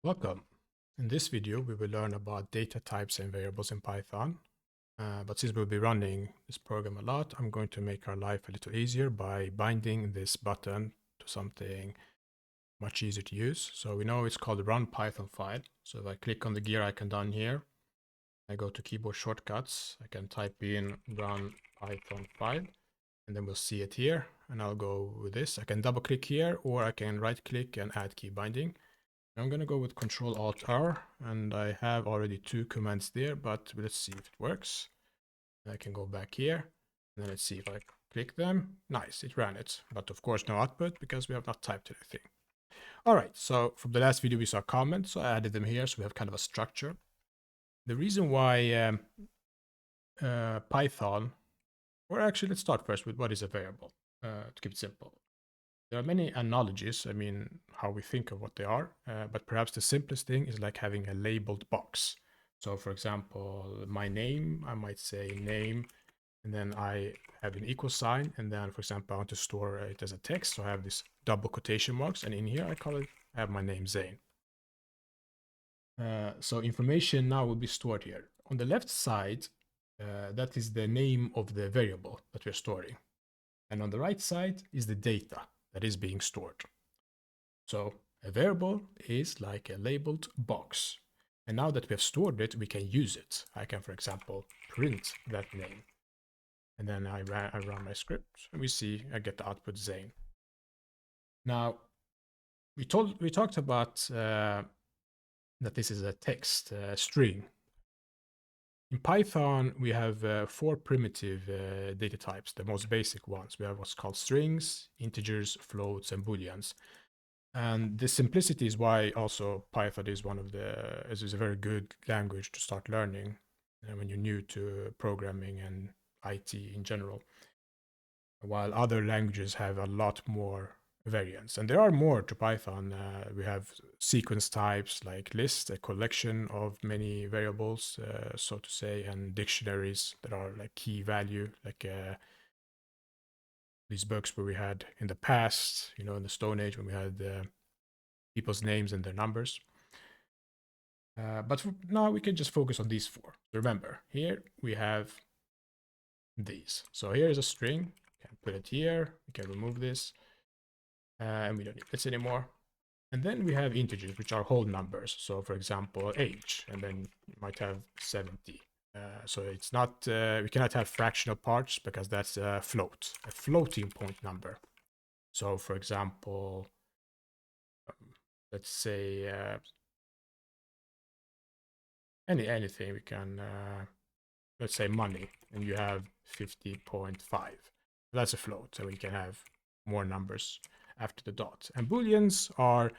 Welcome. In this video, we will learn about data types and variables in Python. But since we'll be running this program a lot, I'm going to make our life a little easier by binding this button to something much easier to use. So we know it's called run Python file. So if I click on the gear icon down here, I go to keyboard shortcuts, I can type in run Python file, and then we'll see it here. And I'll go with this. I can double click here, or I can right click and add key binding. I'm going to go with Control Alt R, and I have already two commands there, but let's see if it works. I can go back here, and then let's see if I click them. Nice, it ran it, but of course no output because we have not typed anything. All right, so from the last video we saw comments, so I added them here, so we have kind of a structure. The reason why Python, or actually let's start first with what is a variable, to keep it simple. There are many analogies, I mean, how we think of what they are, but perhaps the simplest thing is like having a labeled box. So for example, my name, I might say name, and then I have an equal sign, and then for example, I want to store it as a text, so I have this double quotation marks, and in here I have my name Zain. So information now will be stored here. On the left side, that is the name of the variable that we're storing. And on the right side is the data that is being stored. So a variable is like a labeled box. And now that we have stored it, we can use it. I can, for example, print that name. And then I run my script, and we see I get the output Zain. Now, we talked about that this is a text string. In Python, we have four primitive data types, the most basic ones. We have what's called strings, integers, floats, and booleans. And the simplicity is why also Python is is a very good language to start learning when you're new to programming and IT in general. While other languages have a lot more variants, and there are more to Python. We have sequence types like list, a collection of many variables, so to say, and dictionaries that are like key value, like these books where we had in the past, in the Stone Age when we had people's names and their numbers. But now we can just focus on these four. Remember, here we have these. So here is a string. We can put it here. We can remove this. And we don't need this anymore. And then we have integers, which are whole numbers. So for example, age, and then you might have 70. So it's not, we cannot have fractional parts because that's a floating point number. So for example, let's say anything we can, let's say money, and you have 50.5. That's a float, so we can have more numbers after the dot. And booleans are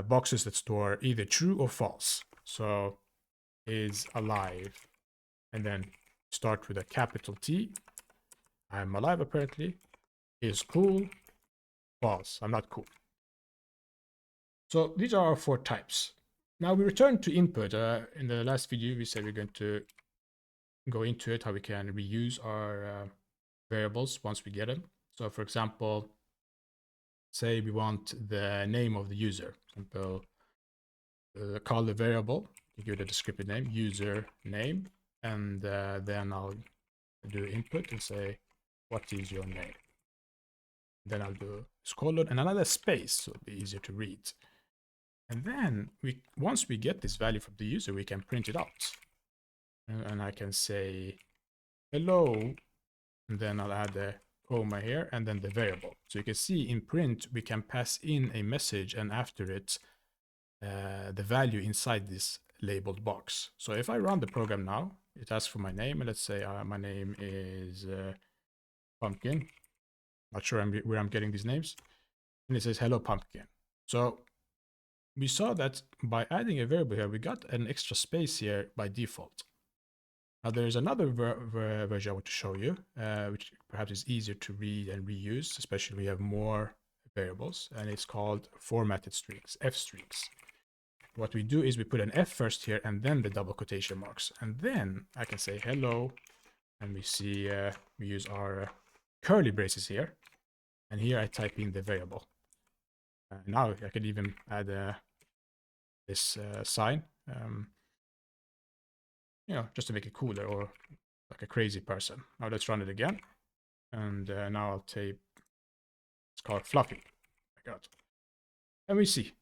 boxes that store either true or false. So is alive, and then start with a capital T. I'm alive apparently. Is cool, false, I'm not cool. So these are our four types. Now we return to input. In the last video, we said we're going to go into it, how we can reuse our variables once we get them. So for example, say we want the name of the user. For example, call the variable, you give it a descriptive name, user name, and then I'll do input and say, what is your name? Then I'll do colon and another space, so it'll be easier to read. And then once we get this value from the user, we can print it out. And I can say hello, and then I'll add a comma here, and then the variable. So you can see in print, we can pass in a message, and after it, the value inside this labeled box. So if I run the program now, it asks for my name, and let's say my name is Pumpkin. Not sure where I'm getting these names. And it says hello Pumpkin. So we saw that by adding a variable here, we got an extra space here by default. Now there's another version I want to show you, which perhaps is easier to read and reuse, especially when you have more variables, and it's called formatted strings, F strings. What we do is we put an F first here and then the double quotation marks, and then I can say hello, and we see we use our curly braces here, and here I type in the variable. Now I can even add this sign, just to make it cooler, or like a crazy person. Now let's run it again. And now I'll type, it's called Fluffy. I got. And we see.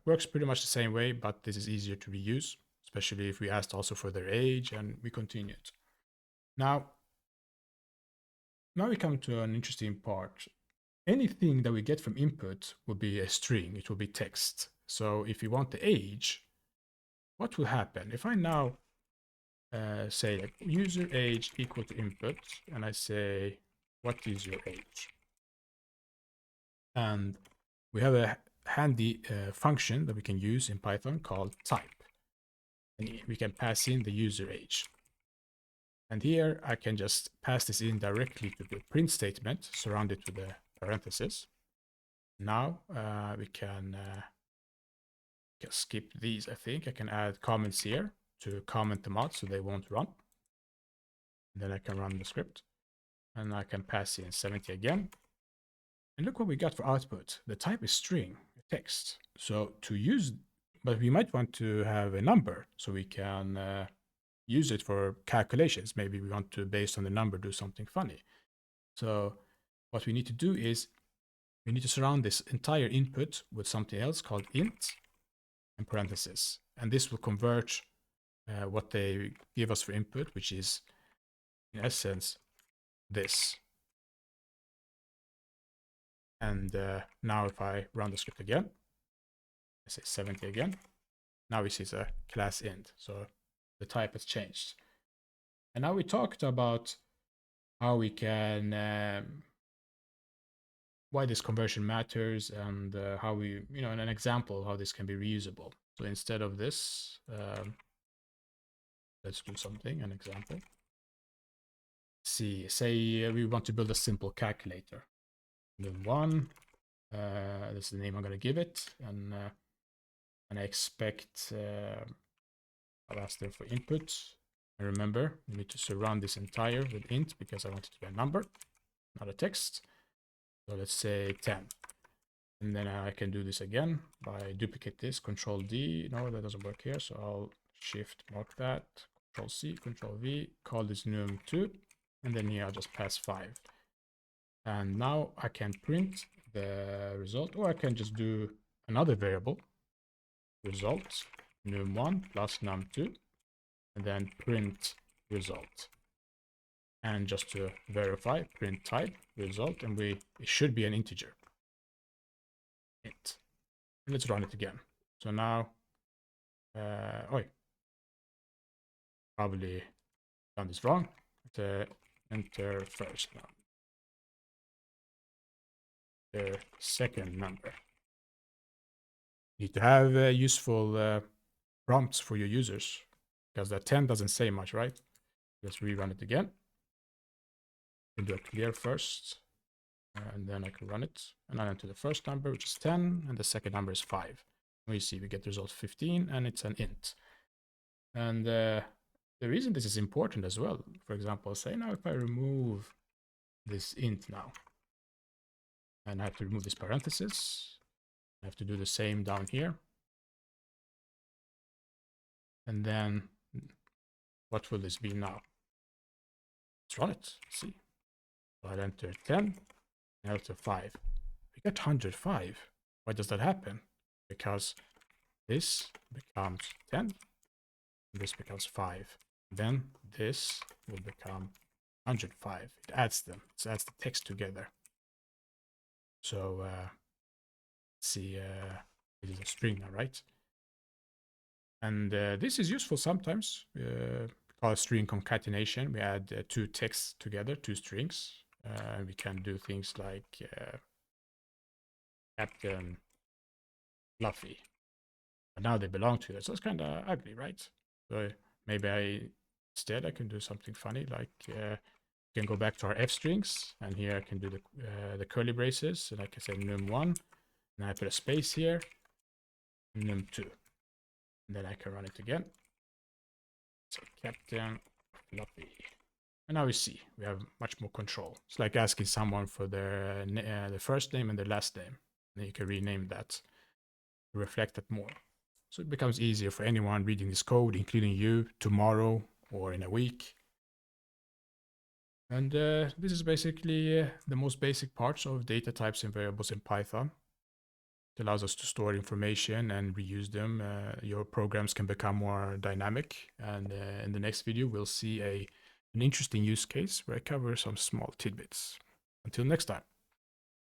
Works pretty much the same way, but this is easier to reuse, especially if we asked also for their age, and we continued. Now we come to an interesting part. Anything that we get from input will be a string, it will be text. So if you want the age, what will happen? If I now say like user age equal to input, and I say, what is your age? And we have a handy function that we can use in Python called type. And we can pass in the user age. And here I can just pass this in directly to the print statement, surrounded with the parentheses. Now we can skip these, I think. I can add comments here to comment them out so they won't run. And then I can run the script. And I can pass in 70 again. And look what we got for output. The type is string, text. So to use, but we might want to have a number so we can use it for calculations. Maybe we want to, based on the number, do something funny. So what we need to do is we need to surround this entire input with something else called int and parentheses. And this will convert what they give us for input, which is in essence this. And now if I run the script again, I say 70 again. Now we see it's a class int. So the type has changed. And now we talked about how we can, why this conversion matters, and how we, in an example, how this can be reusable. So instead of this, let's do something, an example. Say we want to build a simple calculator. num1, this is the name I'm going to give it, and I expect I'll ask them for input. And remember, we need to surround this entire with int because I want it to be a number, not a text. So let's say 10. And then I can do this again by duplicate this, Control D. No, that doesn't work here. So I'll Shift mark that, Control C, Control V, call this num2. And then here I'll just pass 5. And now I can print the result, or I can just do another variable, result, num1 plus num2, and then print result. And just to verify, print type result, and it should be an integer. Int. And let's run it again. So now, probably done this wrong. Enter first now. The second number. You need to have useful prompts for your users, because that 10 doesn't say much, right? Let's rerun it again. We'll do a clear first, and then I can run it. And I enter the first number, which is 10, and the second number is 5. And we see we get the result 15, and it's an int. And the reason this is important as well, for example, say now if I remove this int now, and I have to remove this parenthesis, I have to do the same down here. And then what will this be now? Let's run it, see. So I'll enter 10, and enter 5. We get 105. Why does that happen? Because this becomes 10, and this becomes 5. Then this will become 105. It adds them. It adds the text together. So see, it is a string now, right? And this is useful sometimes. We call it string concatenation. We add two texts together, two strings. We can do things like Captain Fluffy. But now they belong to it, so it's kind of ugly, right? So maybe instead I can do something funny, like we can go back to our f strings, and here I can do the curly braces, and I can say num1, and I put a space here, num2, and then I can run it again. So Captain Fluffy, and now we see we have much more control. It's like asking someone for their first name and their last name, and then you can rename that to reflect that more. So it becomes easier for anyone reading this code, including you, tomorrow or in a week. And this is basically the most basic parts of data types and variables in Python. It allows us to store information and reuse them. Your programs can become more dynamic. And in the next video, we'll see an interesting use case where I cover some small tidbits. Until next time.